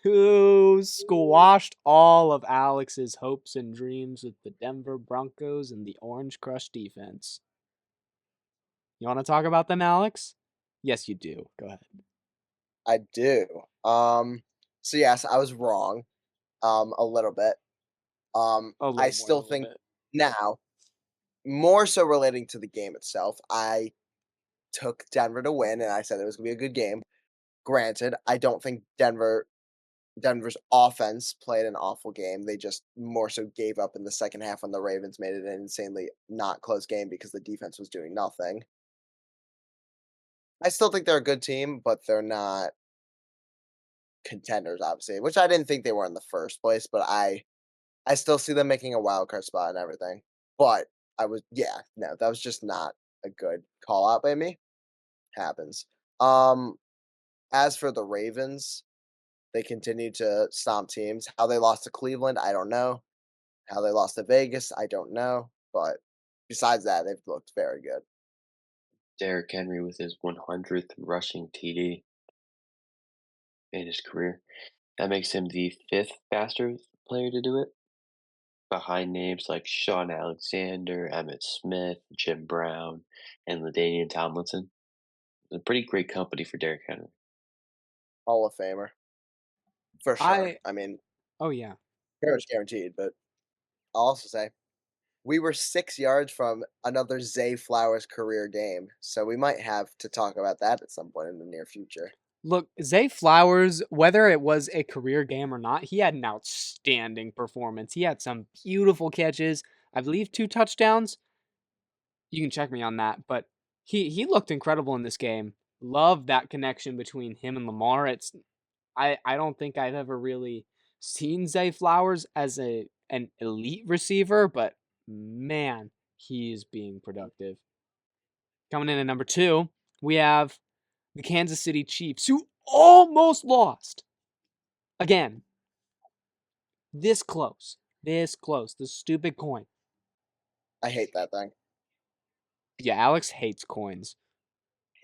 who squashed all of Alex's hopes and dreams with the Denver Broncos and the Orange Crush defense. You want to talk about them, Alex? Yes, you do. Go ahead. I do. So yes, I was wrong. A little bit. A little I more than a still little think bit. now, more so relating to the game itself, I took Denver to win, and I said it was gonna be a good game. Granted, I don't think Denver's offense played an awful game. They just more so gave up in the second half when the Ravens made it an insanely not close game because the defense was doing nothing. I still think they're a good team, but they're not contenders, obviously, which I didn't think they were in the first place, but I still see them making a wild card spot and everything. But no, that was just not a good call out by me. Happens. Um, as for the Ravens, they continue to stomp teams. How they lost to Cleveland, I don't know. How they lost to Vegas, I don't know. But besides that, they've looked very good. Derrick Henry with his 100th rushing TD in his career. That makes him the 5th fastest player to do it, behind names like Shaun Alexander, Emmett Smith, Jim Brown, and LaDainian Tomlinson. A pretty great company for Derrick Henry. Hall of Famer. For sure. I I mean, Oh yeah. pretty much guaranteed, but I'll also say we were 6 yards from another Zay Flowers career game. So we might have to talk about that at some point in the near future. Look, Zay Flowers, whether it was a career game or not, he had an outstanding performance. He had some beautiful catches. I believe 2 touchdowns. You can check me on that, but he looked incredible in this game. Love that connection between him and Lamar. I don't think I've ever really seen Zay Flowers as an elite receiver, but man, he is being productive. Coming in at number 2, we have the Kansas City Chiefs, who almost lost. Again, this close. This close. This stupid coin. I hate that thing. Yeah, Alex hates coins.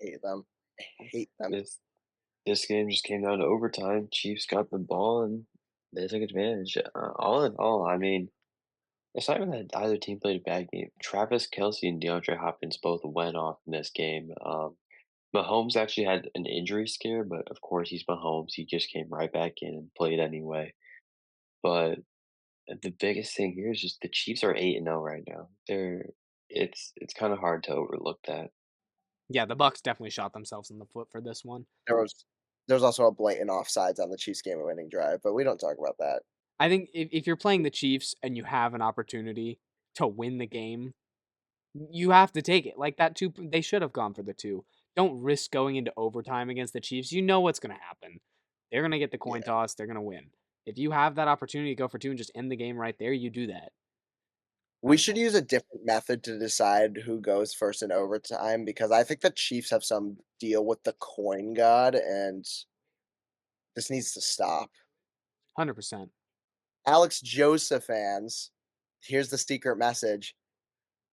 Hate them. I hate them. This game just came down to overtime. Chiefs got the ball and they took advantage. All in all, I mean, It's not even that either team played a bad game. Travis Kelce and DeAndre Hopkins both went off in this game. Mahomes actually had an injury scare, but of course he's Mahomes. He just came right back in and played anyway. But the biggest thing here is just the Chiefs are 8-0 right now. It's kind of hard to overlook that. Yeah, the Bucks definitely shot themselves in the foot for this one. There's also a blatant offsides on the Chiefs game-winning drive, but we don't talk about that. I think if you're playing the Chiefs and you have an opportunity to win the game, you have to take it. Like that two, they should have gone for the two. Don't risk going into overtime against the Chiefs. You know what's going to happen. They're going to get the coin Yeah. toss. They're going to win. If you have that opportunity to go for two and just end the game right there, you do that. I We don't should know. use a different method to decide who goes first in overtime because I think the Chiefs have some deal with the coin god, and this needs to stop. 100%. Alex Joseph fans, here's the secret message.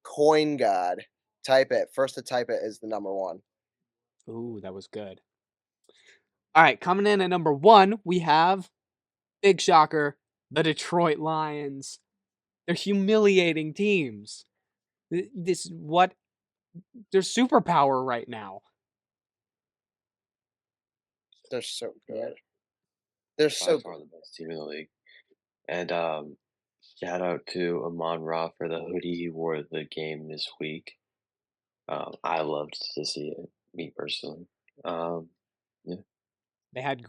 Coin god. Type it. First to type it is the number one. Ooh, that was good. All right, coming in at number one, we have, big shocker, the Detroit Lions. They're humiliating teams. This what their superpower right now. They're so Yeah. good. They're By so good. far the best team in the league. And shout out to Amon Ra for the hoodie he wore at the game this week. I loved to see it, me personally. Yeah. They had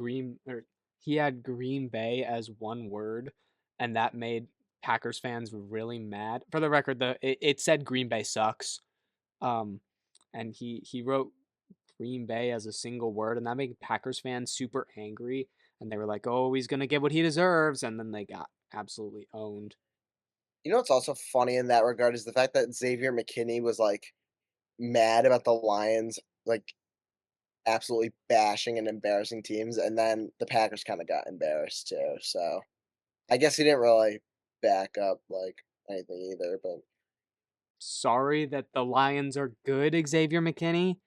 he had Green Bay as one word, and that made Packers fans really mad. For the record, it said Green Bay sucks. Um, and he wrote Green Bay as a single word, and that made Packers fans super angry. And they were like, "Oh, he's gonna get what he deserves," and then they got absolutely owned. You know what's also funny in that regard is the fact that Xavier McKinney was like mad about the Lions, like absolutely bashing and embarrassing teams, and then the Packers kind of got embarrassed too. So I guess he didn't really back up like anything either. But Sorry that the Lions are good, Xavier McKinney.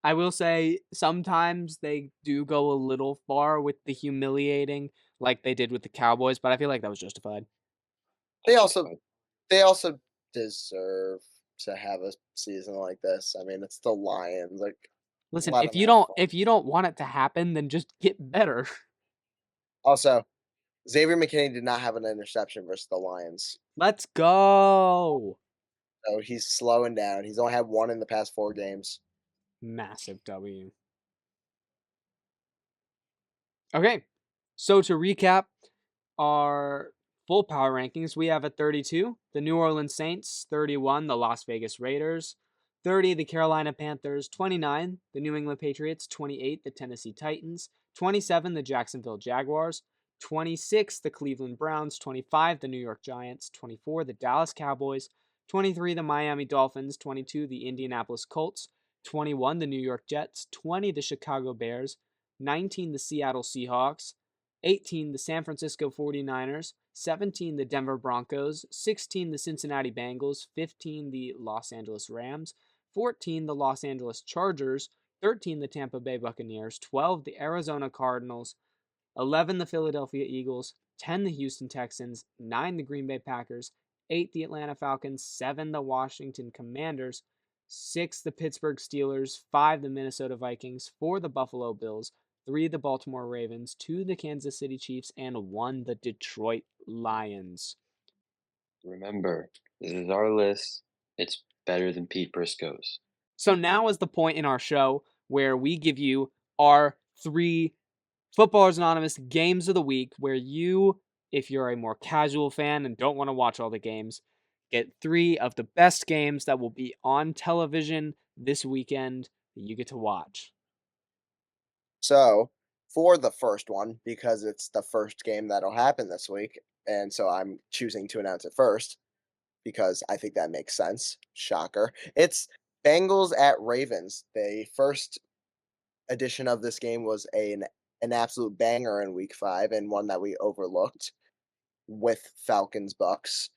I will say sometimes they do go a little far with the humiliating, like they did with the Cowboys, but I feel like that was justified. they That's also justified. they also deserve to have a season like this. I mean, it's the Lions. Like, Listen, let them have fun. if you don't want it to happen, then just get better. Also, Xavier McKinney did not have an interception versus the Lions, Let's go. so he's slowing down. He's only had one in the past 4 games. Massive W. Okay. So to recap our full power rankings, we have at 32 the New Orleans Saints, 31 the Las Vegas Raiders, 30 the Carolina Panthers, 29 the New England Patriots, 28 the Tennessee Titans, 27 the Jacksonville Jaguars, 26 the Cleveland Browns, 25 the New York Giants, 24 the Dallas Cowboys, 23 the Miami Dolphins, 22 the Indianapolis Colts, 21 the New York Jets, 20 the Chicago Bears, 19 the Seattle Seahawks, 18 the San Francisco 49ers, 17 the Denver Broncos, 16 the Cincinnati Bengals, 15 the Los Angeles Rams, 14 the Los Angeles Chargers, 13 the Tampa Bay Buccaneers, 12 the Arizona Cardinals, 11 the Philadelphia Eagles, 10 the Houston Texans, 9 the Green Bay Packers, 8 the Atlanta Falcons, 7 the Washington Commanders, 6 the Pittsburgh Steelers, 5 the Minnesota Vikings, 4 the Buffalo Bills, 3 the Baltimore Ravens, 2 the Kansas City Chiefs, and 1 the Detroit Lions. Remember, this is our list. It's better than Pete Briscoe's. So now is the point in our show where we give you our 3 Footballers Anonymous games of the week, where you, if you're a more casual fan and don't want to watch all the games, get 3 of the best games that will be on television this weekend that you get to watch. So, for the first one, because it's the first game that'll happen this week, and so I'm choosing to announce it first because I think that makes sense. Shocker. It's Bengals at Ravens. The first edition of this game was an absolute banger in week 5 and one that we overlooked with Falcons Bucks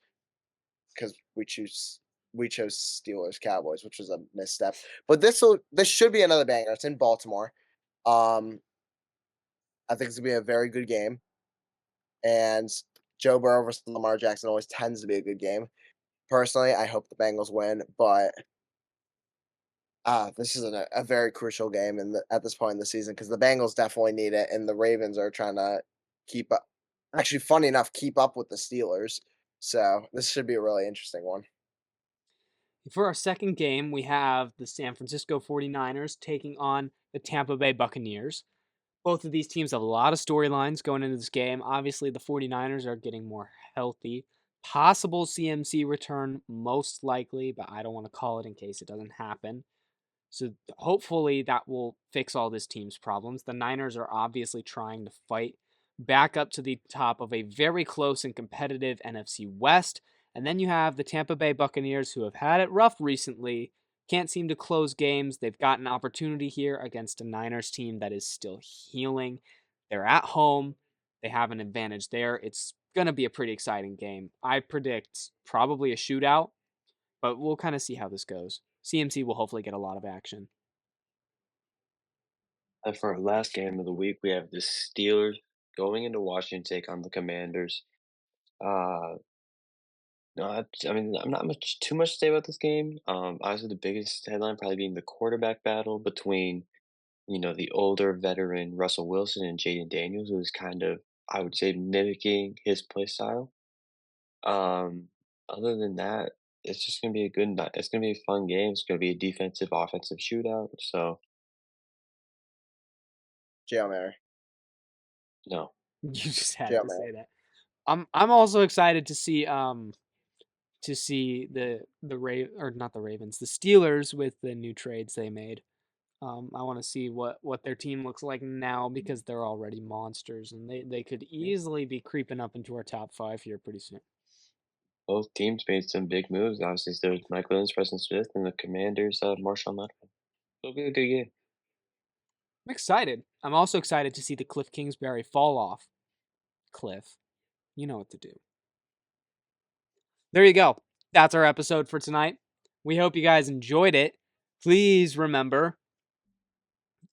because we chose Steelers Cowboys, which was a misstep. But this should be another banger. It's in Baltimore. Um, I think it's gonna be a very good game. And Joe Burrow versus Lamar Jackson always tends to be a good game. Personally, I hope the Bengals win, but this is a very crucial game at this point in the season because the Bengals definitely need it, and the Ravens are trying to keep up. Actually, funny enough, keep up with the Steelers. So this should be a really interesting one. For our second game, we have the San Francisco 49ers taking on the Tampa Bay Buccaneers. Both of these teams have a lot of storylines going into this game. Obviously, the 49ers are getting more healthy. Possible CMC return, most likely, but I don't want to call it in case it doesn't happen. So hopefully that will fix all this team's problems. The Niners are obviously trying to fight back up to the top of a very close and competitive NFC West. And then you have the Tampa Bay Buccaneers, who have had it rough recently, can't seem to close games. They've got an opportunity here against a Niners team that is still healing. They're at home. They have an advantage there. It's going to be a pretty exciting game. I predict probably a shootout, but we'll kind of see how this goes. CMC will hopefully get a lot of action. And for our last game of the week, we have the Steelers going into Washington to take on the Commanders. Uh, no, I mean, I'm not much too much to say about this game. Obviously, the biggest headline probably being the quarterback battle between, the older veteran Russell Wilson and Jaden Daniels, who is kind of, I would say, mimicking his play style. Um, Other than that, it's just gonna be a good night. It's gonna be a fun game. It's gonna be a defensive offensive shootout. So Hail Mary. no. You just had Hail to Mary. say that. I'm also excited to see not the Ravens, the Steelers with the new trades they made. I want to see what their team looks like now because they're already monsters and they could easily be creeping up into our top 5 here pretty soon. Both teams made some big moves. Obviously, there's Mike Williams, Preston Smith, and the Commanders, Marshawn Lattimore. It'll be a good game. I'm excited. I'm also excited to see the Cliff Kingsbury fall off. Cliff, you know what to do. There you go. That's our episode for tonight. We hope you guys enjoyed it. Please remember,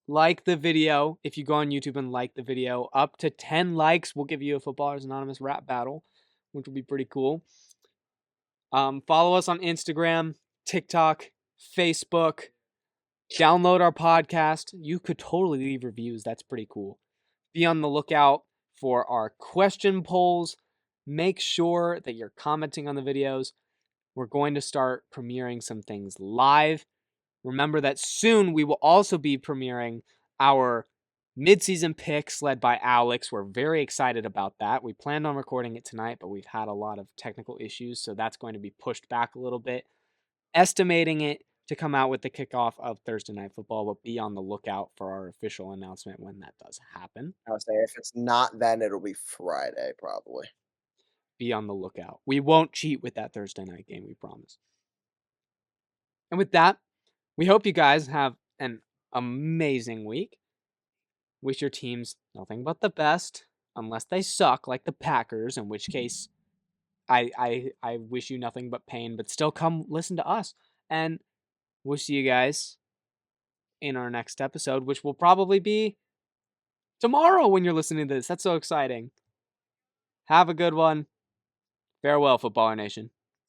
like the video. If you go on YouTube and like the video, up to 10 likes, we'll give you a Footballers Anonymous rap battle, which will be pretty cool. Follow us on Instagram, TikTok, Facebook. Download our podcast. You could totally leave reviews. That's pretty cool. Be on the lookout for our question polls. Make sure that you're commenting on the videos. We're going to start premiering some things live. Remember that soon we will also be premiering our mid-season picks led by Alex. We're very excited about that. We planned on recording it tonight, but we've had a lot of technical issues, so that's going to be pushed back a little bit. Estimating it to come out with the kickoff of Thursday Night Football, but be on the lookout for our official announcement when that does happen. I would say if it's not then, it'll be Friday probably. Be on the lookout. We won't cheat with that Thursday night game, we promise. And with that, we hope you guys have an amazing week. Wish your teams nothing but the best, unless they suck like the Packers, in which case I wish you nothing but pain, but still come listen to us. And we'll see you guys in our next episode, which will probably be tomorrow when you're listening to this. That's so exciting. Have a good one. Farewell, Footballer Nation.